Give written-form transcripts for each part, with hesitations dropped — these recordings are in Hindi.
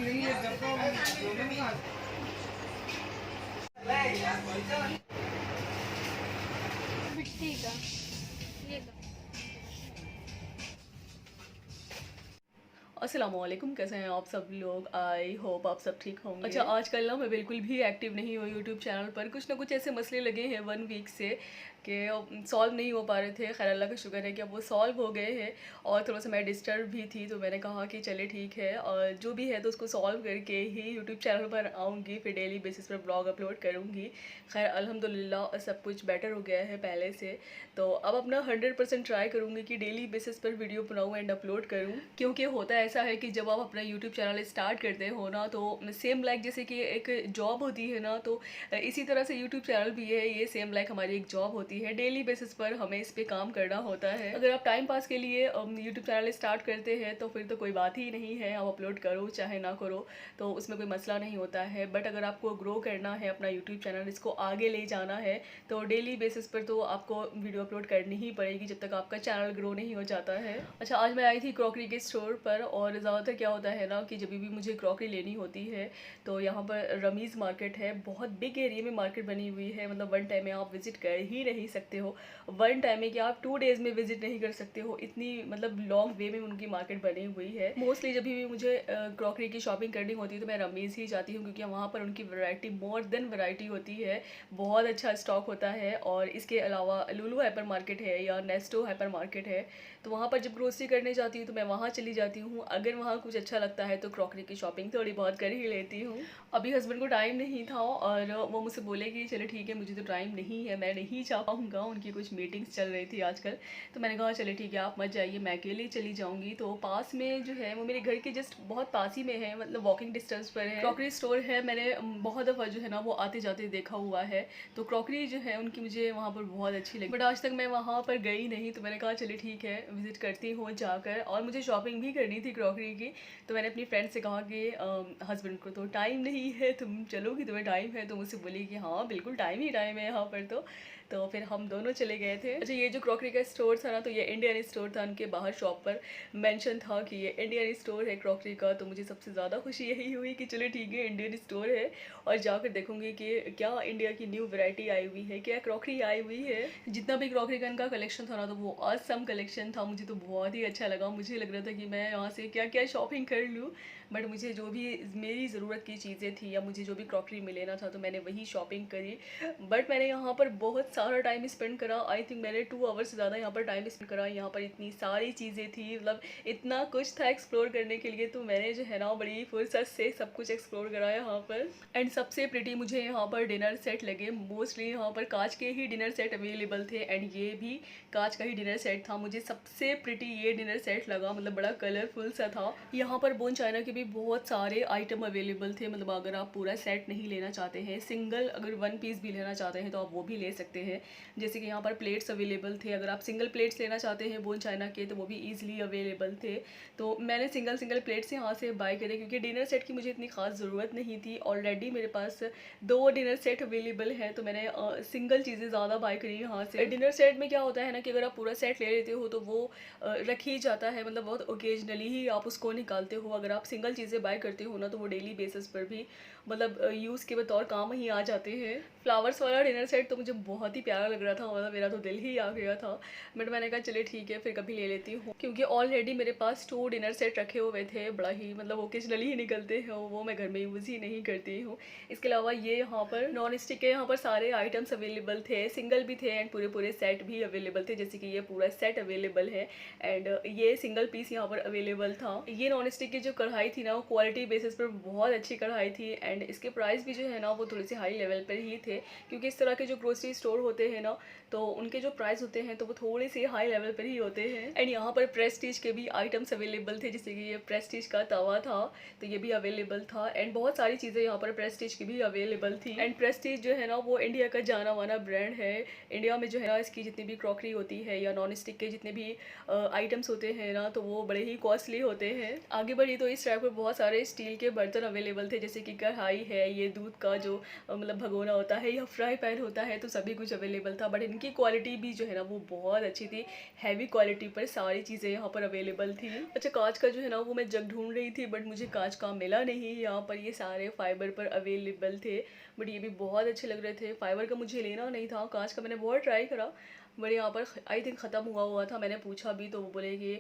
मिट्टी का ये लो। अस्सलामुअलैकुम, कैसे हैं आप सब लोग। आई होप आप सब ठीक होंगे। अच्छा, आजकल ना मैं बिल्कुल भी एक्टिव नहीं हूँ यूट्यूब चैनल पर। कुछ ना कुछ ऐसे मसले लगे हैं 1 वीक से कि सॉल्व नहीं हो पा रहे थे। खैर अल्लाह का शुक्र है कि अब वो सॉल्व हो गए हैं। और थोड़ा सा मैं डिस्टर्ब भी थी, तो मैंने कहा कि चले ठीक है, और जो भी है तो उसको सॉल्व करके ही यूट्यूब चैनल पर आऊँगी, फिर डेली बेसिस पर ब्लॉग अपलोड करूँगी। खैर अल्हम्दुलिल्लाह सब कुछ बेटर हो गया है पहले से। तो अब अपना 100% ट्राई करूँगी कि डेली बेसिस पर वीडियो बनाऊँ एंड अपलोड करूँ। क्योंकि होता ऐसा है कि जब आप अपना यूट्यूब चैनल स्टार्ट करते हो ना, तो सेम लाइक जैसे कि एक जॉब होती है ना, तो इसी तरह से यूट्यूब चैनल भी है, ये सेम लाइक हमारी एक जॉब होती है। डेली बेसिस पर हमें इस पे काम करना होता है। अगर आप टाइम पास के लिए यूट्यूब चैनल स्टार्ट करते हैं तो फिर तो कोई बात ही नहीं है, आप अपलोड करो चाहे ना करो, तो उसमें कोई मसला नहीं होता है। बट अगर आपको ग्रो करना है अपना यूट्यूब चैनल, इसको आगे ले जाना है, तो डेली बेसिस पर तो आपको वीडियो अपलोड करनी ही पड़ेगी जब तक आपका चैनल ग्रो नहीं हो जाता है। अच्छा, आज मैं आई थी क्रॉकरी के स्टोर पर, और ज़्यादातर क्या होता है ना कि जब भी मुझे क्रॉकरी लेनी होती है तो यहाँ पर रमीज़ मार्केट है, बहुत बिग एरिया में मार्केट बनी हुई है। मतलब 1 टाइम में आप विजिट कर ही नहीं सकते हो। 1 टाइम में क्या आप 2 डेज़ में विजिट नहीं कर सकते हो, इतनी मतलब लॉन्ग वे में उनकी मार्केट बनी हुई है। मोस्टली जब भी मुझे क्रॉकरी की शॉपिंग करनी होती है तो मैं रमीज़ ही जाती हूँ, क्योंकि वहाँ पर उनकी वैरायटी मोर देन वैरायटी होती है, बहुत अच्छा स्टॉक होता है। और इसके अलावा लुलु हाइपर मार्केट है या नेस्टो हाइपर मार्केट है, तो वहाँ पर जब ग्रोसरी करने जाती हूँ तो मैं वहाँ चली जाती हूँ। अगर वहाँ कुछ अच्छा लगता है तो क्रॉकरी की शॉपिंग थोड़ी बहुत कर ही लेती हूँ। अभी हस्बैंड को टाइम नहीं था और वो मुझसे बोले कि चलो ठीक है, मुझे तो टाइम नहीं है, मैं नहीं जा पाऊँगा, उनकी कुछ मीटिंग्स चल रही थी आजकल। तो मैंने कहा चले ठीक है, आप मत जाइए, मैं अकेले चली जाऊँगी। तो पास में जो है वो मेरे घर के जस्ट बहुत पास ही में है, मतलब वॉकिंग डिस्टेंस पर है, क्रॉकरी स्टोर है। मैंने बहुत दफ़ा जो है ना वो आते जाते देखा हुआ है, तो क्रॉकरी जो है उनकी मुझे वहाँ पर बहुत अच्छी लगी, बट आज तक मैं वहाँ पर गई नहीं। तो मैंने कहा चलिए ठीक है, विजिट करती हूँ जाकर। और मुझे शॉपिंग भी करनी थी क्रॉकरी की, तो मैंने अपनी फ्रेंड से कहा कि हस्बैंड को तो टाइम नहीं है, तुम चलोगी, तुम्हें टाइम है? तो मुझसे बोली कि हाँ बिल्कुल टाइम ही टाइम है यहाँ पर। तो फिर हम दोनों चले गए थे। अच्छा, ये जो क्रॉकरी का स्टोर था ना, तो ये इंडियन स्टोर था, उनके बाहर शॉप पर मेंशन था कि ये इंडियन स्टोर है क्रॉकरी का। तो मुझे सबसे ज़्यादा खुशी यही हुई कि चलो ठीक है, इंडियन स्टोर है, और जाकर देखूंगी कि क्या इंडिया की न्यू वैरायटी आई हुई है, क्या क्रॉकरी आई हुई है। जितना भी क्रॉकरी का इनका कलेक्शन था ना, तो वो ऑसम कलेक्शन था, मुझे तो बहुत ही अच्छा लगा। मुझे लग रहा था कि मैं यहाँ से क्या क्या शॉपिंग कर लूँ, बट मुझे जो भी मेरी ज़रूरत की चीज़ें थी या मुझे जो भी क्रॉकरी में लेना था तो मैंने वही शॉपिंग करी। बट मैंने यहाँ पर बहुत सारा टाइम स्पेंड करा, आई थिंक मैंने 2 आवर्स से ज़्यादा यहाँ पर टाइम स्पेंड करा। यहाँ पर इतनी सारी चीज़ें थी, मतलब इतना कुछ था एक्सप्लोर करने के लिए, तो मैंने जो है ना बड़ी फुर्सत से सब कुछ एक्सप्लोर करा यहाँ पर। एंड सबसे प्रिटी मुझे यहाँ पर डिनर सेट लगे। मोस्टली यहाँ पर कांच के ही डिनर सेट अवेलेबल थे, एंड ये भी कांच का ही डिनर सेट था। मुझे सबसे प्रिटी ये डिनर सेट लगा, मतलब बड़ा कलरफुल सा था। यहाँ पर बोन चाइना के भी बहुत सारे आइटम अवेलेबल थे, मतलब अगर आप पूरा सेट नहीं लेना चाहते हैं, सिंगल अगर 1 पीस भी लेना चाहते हैं तो आप वो भी ले सकते हैं। जैसे कि यहाँ पर प्लेट्स अवेलेबल थे, अगर आप सिंगल प्लेट्स लेना चाहते हैं बोन चाइना के तो वो भी ईजिली अवेलेबल थे। तो मैंने सिंगल सिंगल प्लेट्स यहाँ से बाय करे, क्योंकि डिनर सेट की मुझे इतनी खास ज़रूरत नहीं थी। ऑलरेडी मेरे पास 2 डिनर सेट अवेलेबल है, तो मैंने सिंगल चीज़ें ज़्यादा बाय करी यहाँ से। डिनर सेट में क्या होता है ना कि अगर आप पूरा सेट ले लेते हो तो वो रख ही जाता है, मतलब बहुत ओकेजनली ही आप उसको निकालते हो। अगर आप सिंगल चीज़ें बाय करते हो ना, तो वो डेली बेसिस पर भी मतलब यूज़ के बतौर काम ही आ जाते हैं। फ्लावर्स वाला डिनर सेट तो मुझे बहुत ही प्यारा लग रहा था, मतलब मेरा तो दिल ही आ गया था। बट मैंने कहा चलिए ठीक है, फिर कभी ले लेती हूँ, क्योंकि ऑलरेडी मेरे पास 2 डिनर सेट रखे हुए थे, बड़ा ही मतलब ओकेजनली ही निकलते हैं वो, मैं घर में यूज़ ही नहीं करती हूँ। इसके अलावा ये यहाँ पर नॉन स्टिक के यहाँ पर सारे आइटम्स अवेलेबल थे, सिंगल भी थे एंड पूरे पूरे सेट भी अवेलेबल थे। जैसे कि ये पूरा सेट अवेलेबल है, एंड ये सिंगल पीस यहाँ पर अवेलेबल था। ये नॉन स्टिक की जो कढ़ाई थी ना, वो क्वालिटी बेसिस पर बहुत अच्छी कढ़ाई थी, एंड इसके प्राइस भी जो है ना वो थोड़े से हाई लेवल पर ही थे, क्योंकि इस तरह के जो ग्रोसरी स्टोर होते हैं ना, तो उनके जो प्राइस होते हैं तो वो थोड़े से हाई लेवल पर ही होते हैं। एंड यहाँ पर प्रेस्टीज के भी आइटम्स अवेलेबल थे, जैसे कि ये प्रेस्टीज का तवा था, तो ये भी अवेलेबल था। एंड बहुत सारी चीज़ें यहाँ पर प्रेस्टीज की भी अवेलेबल थी। एंड प्रेस्टीज जो है ना वो इंडिया का जाना माना ब्रांड है। इंडिया में जो है ना इसकी जितनी भी क्रॉकरी होती है या नॉन स्टिक के जितने भी आइटम्स होते हैं ना, तो वो बड़े ही कॉस्टली होते हैं। आगे बढ़ी तो इस टाइप के बहुत सारे स्टील के बर्तन अवेलेबल थे, जैसे कि कढ़ाई है, ये दूध का जो मतलब भगोना होता है या फ्राई पैन होता है, तो सभी कुछ कुछ अवेलेबल था, बट इनकी क्वालिटी भी जो है ना वो बहुत अच्छी थी। हैवी क्वालिटी पर सारी चीज़ें यहाँ पर अवेलेबल थी। अच्छा, कांच का जो है ना वो मैं जग ढूंढ रही थी, बट मुझे कांच का मिला नहीं। यहाँ पर ये सारे फाइबर पर अवेलेबल थे, बट ये भी बहुत अच्छे लग रहे थे। फाइबर का मुझे लेना नहीं था, कांच का मैंने बहुत ट्राई करा, बट यहाँ पर आई थिंक ख़त्म हुआ था। मैंने पूछा भी तो वो बोले कि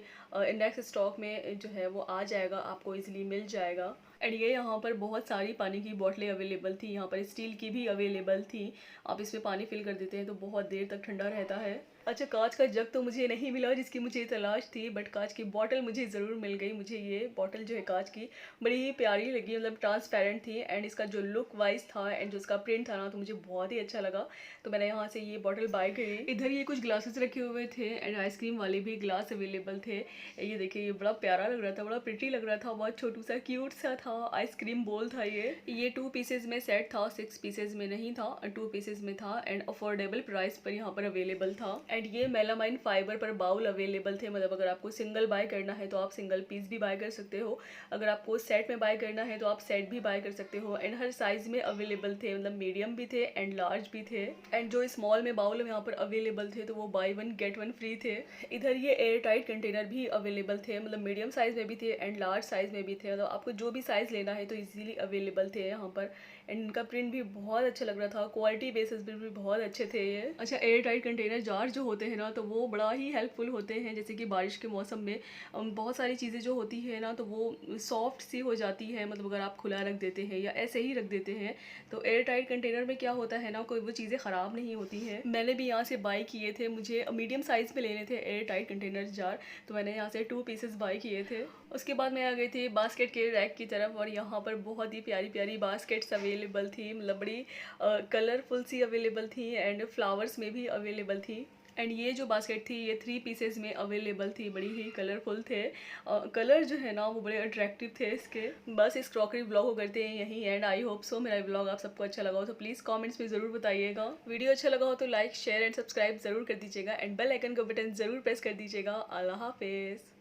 इंडेक्स स्टॉक में जो है वो आ जाएगा, आपको इजीली मिल जाएगा। एंड ये यहाँ पर बहुत सारी पानी की बोतलें अवेलेबल थी, यहाँ पर स्टील की भी अवेलेबल थी। आप इसमें पानी फिल कर देते हैं तो बहुत देर तक ठंडा रहता है। अच्छा, कांच का जग तो मुझे नहीं मिला जिसकी मुझे तलाश थी, बट कांच की बॉटल मुझे ज़रूर मिल गई। मुझे ये बॉटल जो है कांच की बड़ी ही प्यारी लगी, मतलब ट्रांसपेरेंट थी, एंड इसका जो लुक वाइज था एंड जो इसका प्रिंट था ना तो मुझे बहुत ही अच्छा लगा। तो मैंने यहाँ से ये बॉटल बाय करी। इधर ये कुछ ग्लासेस रखे हुए थे एंड आइसक्रीम वाले भी ग्लास अवेलेबल थे। ये देखिए, ये बड़ा प्यारा लग रहा था, बड़ा प्रिटी लग रहा था, बहुत छोटू सा क्यूट सा था। आइसक्रीम बोल था ये 2 पीसेज में सेट था, 6 पीसेज में नहीं था, 2 पीसेज में था एंड अफोर्डेबल प्राइस पर यहाँ पर अवेलेबल था। एंड ये मेलामाइन फाइबर पर बाउल अवेलेबल थे, मतलब अगर आपको सिंगल बाय करना है तो आप सिंगल पीस भी बाय कर सकते हो, अगर आपको सेट में बाय करना है तो आप सेट भी बाय कर सकते हो। एंड हर साइज में अवेलेबल थे, मतलब मीडियम भी थे एंड लार्ज भी थे। एंड जो स्मॉल में बाउल यहाँ पर अवेलेबल थे तो वो बाय 1 गेट 1 फ्री थे। इधर ये एयर टाइट कंटेनर भी अवेलेबल थे, मतलब मीडियम साइज में भी थे एंड लार्ज साइज में भी थे, मतलब आपको जो भी साइज लेना है तो इजीली अवेलेबल थे यहाँ पर। एंड इनका प्रिंट भी बहुत अच्छा लग रहा था, क्वालिटी बेसिस पे भी बहुत अच्छे थे ये। अच्छा, एयर टाइट कंटेनर जार जो होते हैं ना तो वो बड़ा ही हेल्पफुल होते हैं, जैसे कि बारिश के मौसम में बहुत सारी चीज़ें जो होती है ना तो वो सॉफ्ट सी हो जाती है, मतलब अगर आप खुला रख देते हैं या ऐसे ही रख देते हैं तो एयर टाइट कंटेनर में क्या होता है ना, कोई वो चीज़ें ख़राब नहीं होती हैं। मैंने भी यहाँ से बाई किए थे, मुझे मीडियम साइज़ में लेने थे एयर टाइट कंटेनर जार, तो मैंने यहाँ से 2 पीसेस बाई किए थे। उसके बाद मैं आ गई थी बास्केट के रैक की तरफ, और यहाँ पर बहुत ही प्यारी प्यारी बास्केट्स अवेलेबल थी, मतलब बड़ी कलरफुल सी अवेलेबल थी एंड फ्लावर्स में भी अवेलेबल थी। एंड ये जो बास्केट थी ये 3 पीसेस में अवेलेबल थी, बड़ी ही कलरफुल थे, कलर जो है ना वो बड़े अट्रैक्टिव थे इसके। बस इस क्रॉकरी ब्लॉग को करते हैं यहीं एंड आई होप सो मेरा ब्लॉग आप सबको अच्छा लगा हो तो प्लीज़ कमेंट्स में ज़रूर बताइएगा। वीडियो अच्छा लगा हो तो लाइक शेयर एंड सब्सक्राइब ज़रूर कर दीजिएगा एंड बेल आइकन का बटन ज़रूर प्रेस कर दीजिएगा। अल्लाह हाफिज़।